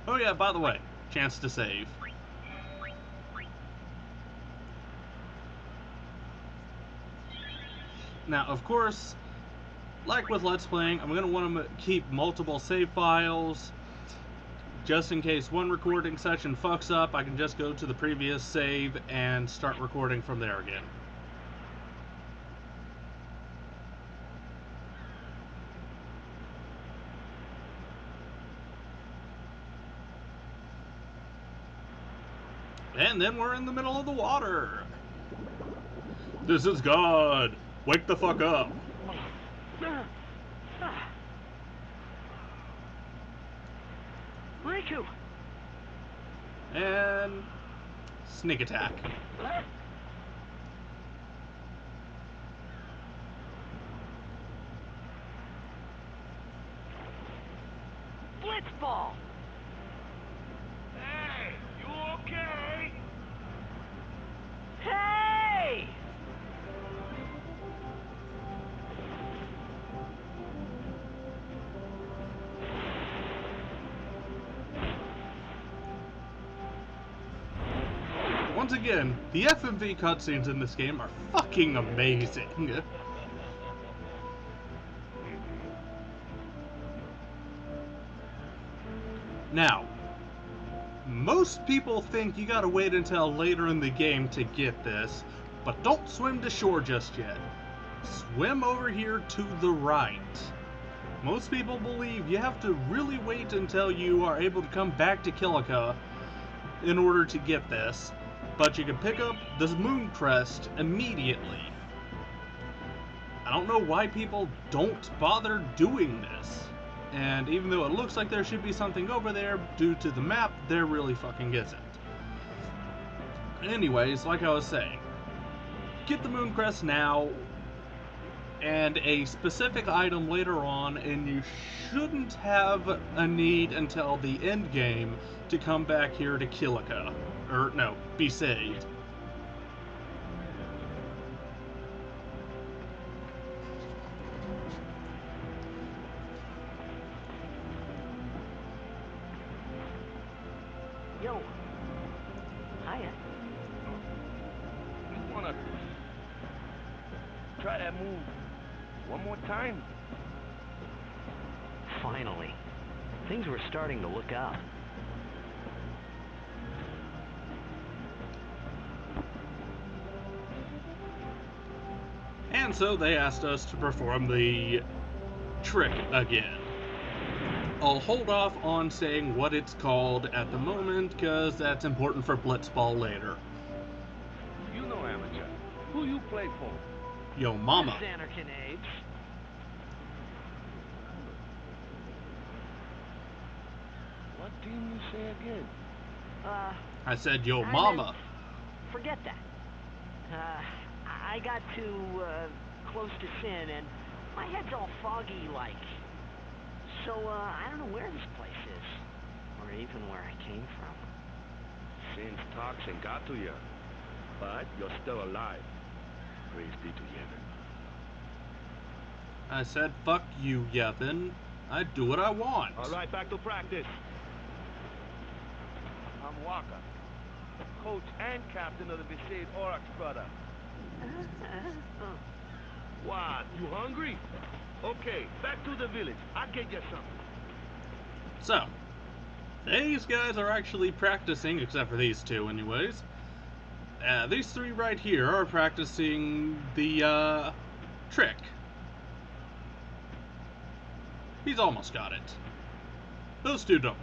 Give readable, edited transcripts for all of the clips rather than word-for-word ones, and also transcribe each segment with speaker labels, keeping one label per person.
Speaker 1: Oh yeah, by the way, chance to save. Now, of course, like with Let's Playing, I'm going to want to keep multiple save files. Just in case one recording session fucks up, I can just go to the previous save and start recording from there again. And then we're in the middle of the water. This is God. Wake the fuck up.
Speaker 2: Riku!
Speaker 1: And sneak attack.
Speaker 2: Blitz ball!
Speaker 3: Hey, you okay?
Speaker 2: Hey!
Speaker 1: Once again, the FMV cutscenes in this game are fucking amazing. Now, most people think you gotta wait until later in the game to get this, but don't swim to shore just yet. Swim over here to the right. Most people believe you have to really wait until you are able to come back to Kilika in order to get this, but you can pick up this moon crest immediately. I don't know why people don't bother doing this. And even though it looks like there should be something over there, due to the map, there really fucking isn't. Anyways, like I was saying, get the moon crest now, and a specific item later on, and you shouldn't have a need until the end game to come back here to Kilika. Or, no, be saved.
Speaker 2: Yo. Hiya.
Speaker 3: You wanna try that move one more time?
Speaker 2: Finally. Things were starting to look up.
Speaker 1: And so they asked us to perform the trick again. I'll hold off on saying what it's called at the moment, because that's important for Blitzball later.
Speaker 3: You know amateur. Who you play for?
Speaker 1: Yo mama.
Speaker 2: Xanarkin Apes.
Speaker 3: What team you say again?
Speaker 1: I said yo
Speaker 2: I
Speaker 1: mama.
Speaker 2: meant, forget that. I got too, close to Sin, and my head's all foggy like. So, I don't know where this place is. Or even where I came from.
Speaker 3: Sin's toxin got to you. But you're still alive. Praise be to Yevon.
Speaker 1: I said fuck you, Yevon. I do what I want.
Speaker 3: All right, back to practice. I'm Waka, coach and captain of the Besaid Aurochs brother. What, you hungry? Okay, back to the village. I'll get you something.
Speaker 1: So, these guys are actually practicing, except for these two anyways. These three right here are practicing the, trick. He's almost got it. Those two don't.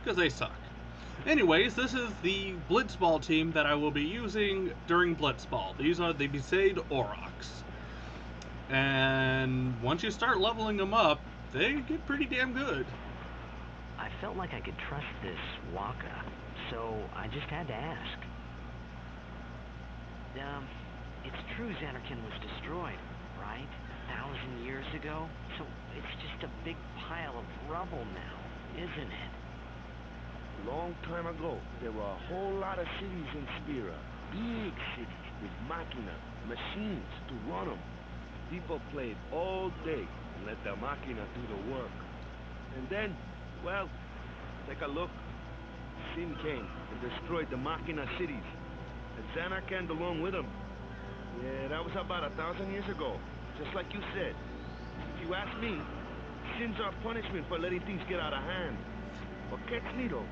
Speaker 1: Because they suck. Anyways, this is the Blitzball team that I will be using during Blitzball. These are the Besaid Aurochs. And once you start leveling them up, they get pretty damn good.
Speaker 2: I felt like I could trust this Waka, so I just had to ask. It's true Xanarkin was destroyed, right? 1,000 years ago? So it's just a big pile of rubble now, isn't it?
Speaker 3: Long time ago, there were a whole lot of cities in Spira. Big cities with machina, machines to run them. People played all day and let the machina do the work. And then, well, Take a look. Sin came and destroyed the Machina cities. And Xanarkand along with them. Yeah, that was about 1,000 years ago. Just like you said. If you ask me, Sin's our punishment for letting things get out of hand. What gets me though,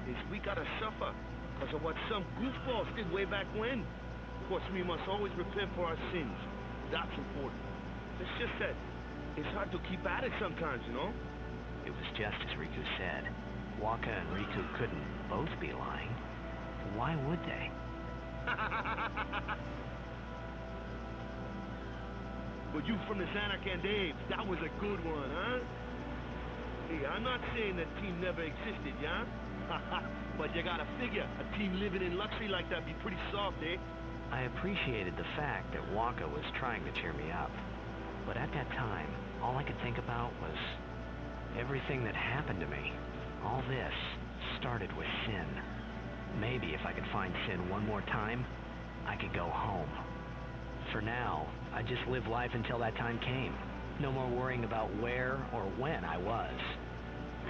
Speaker 3: is we gotta suffer because of what some goofballs did way back when. Of course, we must always repent for our sins. That's important. It's just that it's hard to keep at it sometimes, you know?
Speaker 2: It was just as Riku said. Waka and Riku couldn't both be lying. Why would they?
Speaker 3: But you from the Xanarkand days, that was a good one, huh? Hey, I'm not saying that team never existed, yeah? But you gotta figure, a team living in luxury like that be pretty soft, eh?
Speaker 2: I appreciated the fact that Waka was trying to cheer me up. But at that time, all I could think about was everything that happened to me. All this started with Sin. Maybe if I could find Sin one more time, I could go home. For now, I just live life until that time came. No more worrying about where or when I was.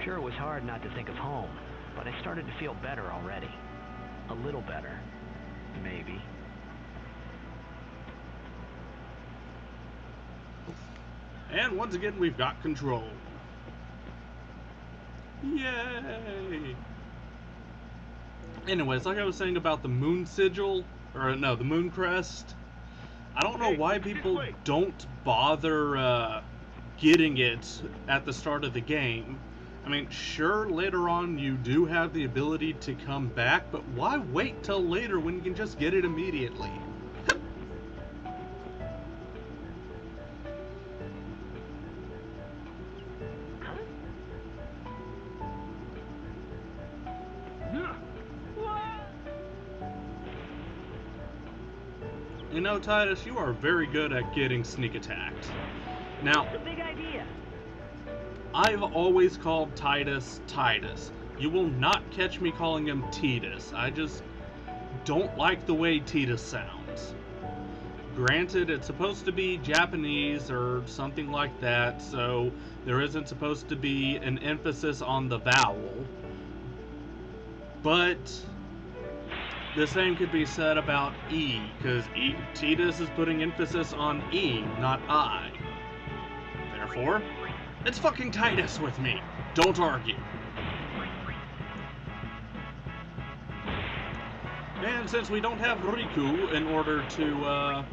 Speaker 2: Sure, it was hard not to think of home, but I started to feel better already. A little better, maybe.
Speaker 1: And once again, we've got control. Yay! Anyways, like I was saying about the moon sigil, or no, the moon crest, I don't know why people don't bother getting it at the start of the game. I mean, sure, later on you do have the ability to come back, but why wait till later when you can just get it immediately? You know, Titus, you are very good at getting sneak attacked. Now,
Speaker 2: It's a big idea.
Speaker 1: I've always called Titus Titus. You will not catch me calling him Titus. I just don't like the way Titus sounds. Granted, it's supposed to be Japanese or something like that, so there isn't supposed to be an emphasis on the vowel. But the same could be said about E, because Titus is putting emphasis on E, not I. Therefore, it's fucking Titus with me. Don't argue. And since we don't have Riku in order to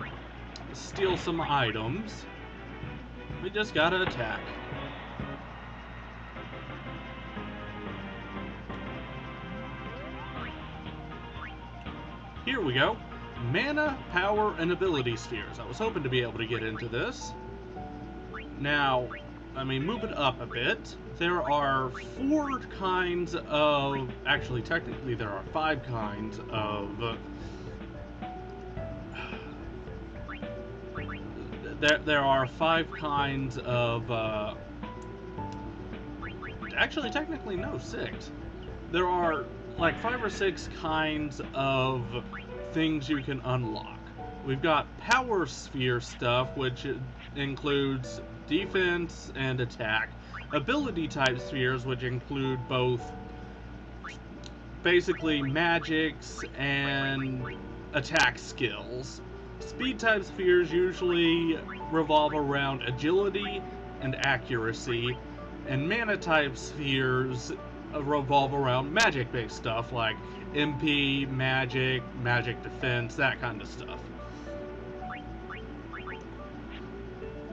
Speaker 1: steal some items, we just gotta attack. Here we go. Mana, power, and ability spheres. I was hoping to be able to get into this. Now, I mean, move it up a bit. There are 4 kinds of... Actually, technically, there are 5 kinds of... There are 5 kinds of... Actually, technically, no, 6. There are like 5 or 6 kinds of things you can unlock. We've got power sphere stuff, which includes defense and attack. Ability type spheres, which include both basically magics and attack skills. Speed type spheres usually revolve around agility and accuracy, and mana type spheres revolve around magic-based stuff like MP, magic, magic defense, that kind of stuff.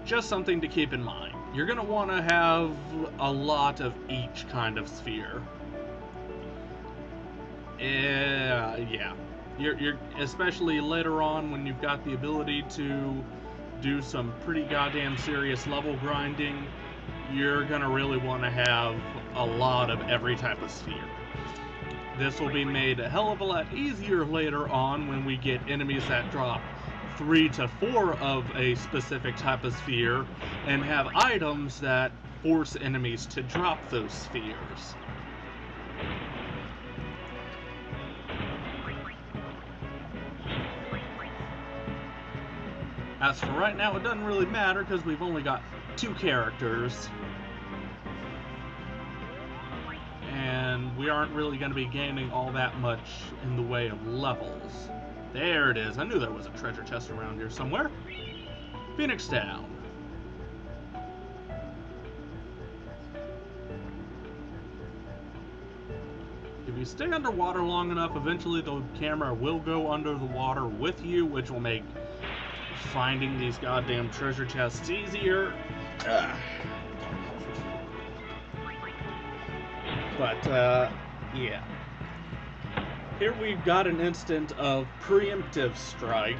Speaker 1: Just something to keep in mind. You're going to want to have a lot of each kind of sphere. Yeah. You're especially later on when you've got the ability to do some pretty goddamn serious level grinding, you're going to really want to have a lot of every type of sphere. This will be made a hell of a lot easier later on when we get enemies that drop 3 to 4 of a specific type of sphere and have items that force enemies to drop those spheres. As for right now, it doesn't really matter because we've only got 2 characters. And and we aren't really going to be gaining all that much in the way of levels. There it is. I knew there was a treasure chest around here somewhere. Phoenix Down. If you stay underwater long enough, eventually the camera will go under the water with you, which will make finding these goddamn treasure chests easier. But, yeah. Here we've got an instant of preemptive strike.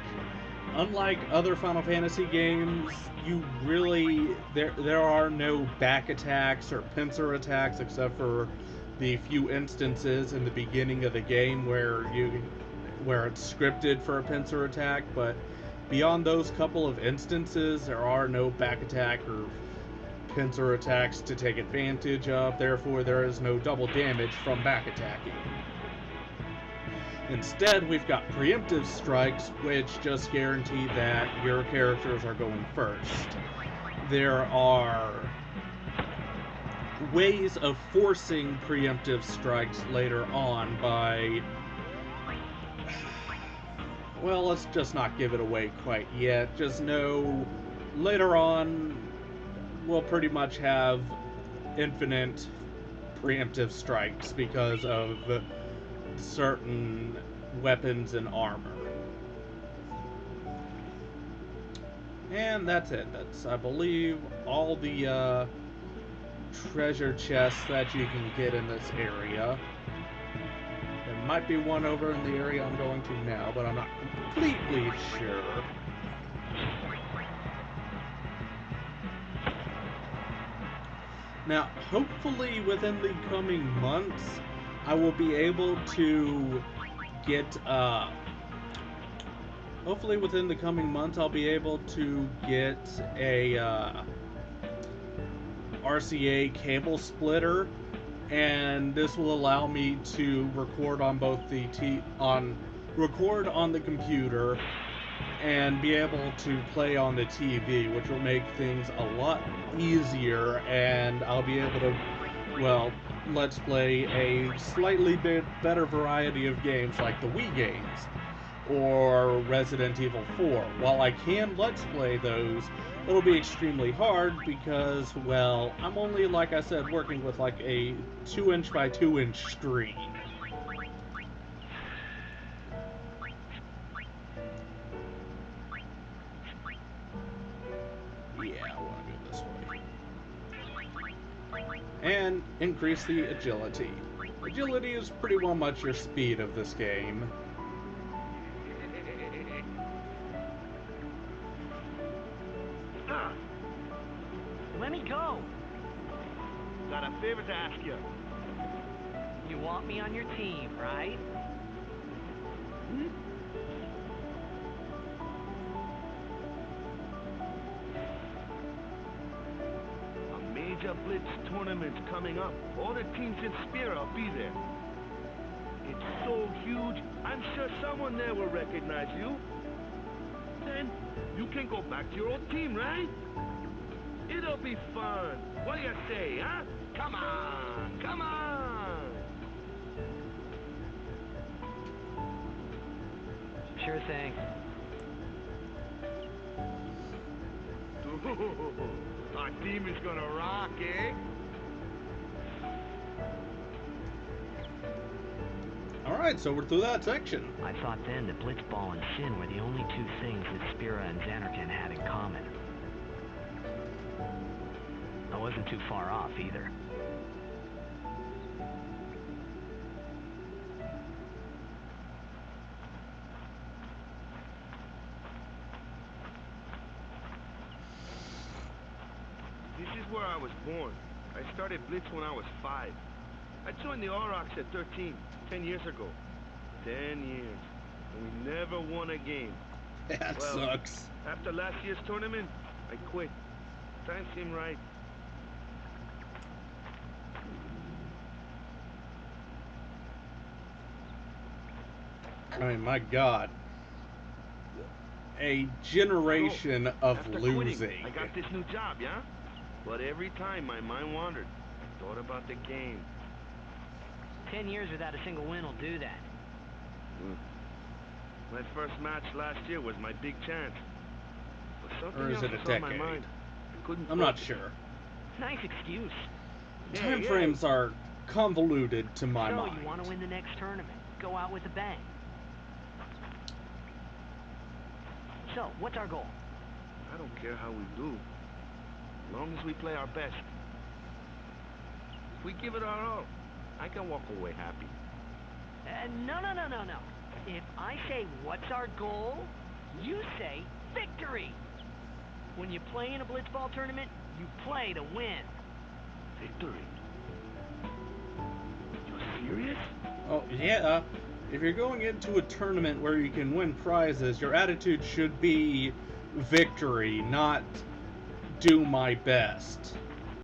Speaker 1: Unlike other Final Fantasy games, you really... There are no back attacks or pincer attacks except for the few instances in the beginning of the game where it's scripted for a pincer attack, but beyond those couple of instances, there are no back attack or pincer attacks to take advantage of, therefore there is no double damage from back attacking. Instead, we've got preemptive strikes, which just guarantee that your characters are going first. There are ways of forcing preemptive strikes later on by... Well, let's just not give it away quite yet. Just know later on we'll pretty much have infinite preemptive strikes because of certain weapons and armor. And that's it. That's, I believe, all the treasure chests that you can get in this area. There might be one over in the area I'm going to now, but I'm not completely sure. Now, hopefully within the coming months, I will be able to get, hopefully within the coming months, I'll be able to get a, RCA cable splitter, and this will allow me to record on both the record on the computer and be able to play on the TV, which will make things a lot easier, and I'll be able to, well, let's play a slightly bit better variety of games like the Wii games or Resident Evil 4. While I can let's play those, it'll be extremely hard because, well, I'm only, like I said, working with like a 2-inch by 2-inch screen. Yeah, I want to go this way. And increase the agility. Agility is pretty well much your speed of this game.
Speaker 2: Let me go.
Speaker 3: Got a favor to ask you.
Speaker 2: You want me on your team, right?
Speaker 3: A major Blitz tournament's coming up. All the teams in Spira will be there. It's so huge, I'm sure someone there will recognize you. Then you can go back to your old team, right? It'll be fun. What do you say, huh? Come on, come on!
Speaker 2: Sure thing.
Speaker 3: Ooh, our team is gonna rock, eh?
Speaker 1: Alright, so we're through that section.
Speaker 2: I thought then that Blitzball and Sin were the only two things that Spira and Xanarkand had in common. I wasn't too far off either.
Speaker 3: This is where I was born. I started Blitz when I was 5. I joined the Aurochs at 13, 10 years ago. 10 years. And we never won a game.
Speaker 1: That sucks.
Speaker 3: After last year's tournament, I quit. Time seemed right.
Speaker 1: I mean, my God. A generation of
Speaker 3: After
Speaker 1: losing.
Speaker 3: Quitting, I got this new job, yeah? But every time my mind wandered, I thought about the game.
Speaker 2: 10 years without a single win will do that.
Speaker 3: My first match last year was my big chance. But something
Speaker 1: Or is
Speaker 3: else
Speaker 1: it a
Speaker 3: was on my
Speaker 1: decade?
Speaker 3: mind. I couldn't
Speaker 1: I'm not
Speaker 3: focus.
Speaker 1: sure.
Speaker 2: Nice excuse.
Speaker 3: Yeah,
Speaker 1: Time
Speaker 3: yeah.
Speaker 1: frames are convoluted to my
Speaker 2: So,
Speaker 1: mind.
Speaker 2: you want to win the next tournament. Go out with a bang. So, what's our goal?
Speaker 3: I don't care how we do. As long as we play our best. If we give it our all, I can walk away happy.
Speaker 2: No. If I say, what's our goal? You say, victory! When you play in a blitzball tournament, you play to win.
Speaker 3: Victory? You serious?
Speaker 1: Oh, yeah. If you're going into a tournament where you can win prizes, your attitude should be victory, not do my best.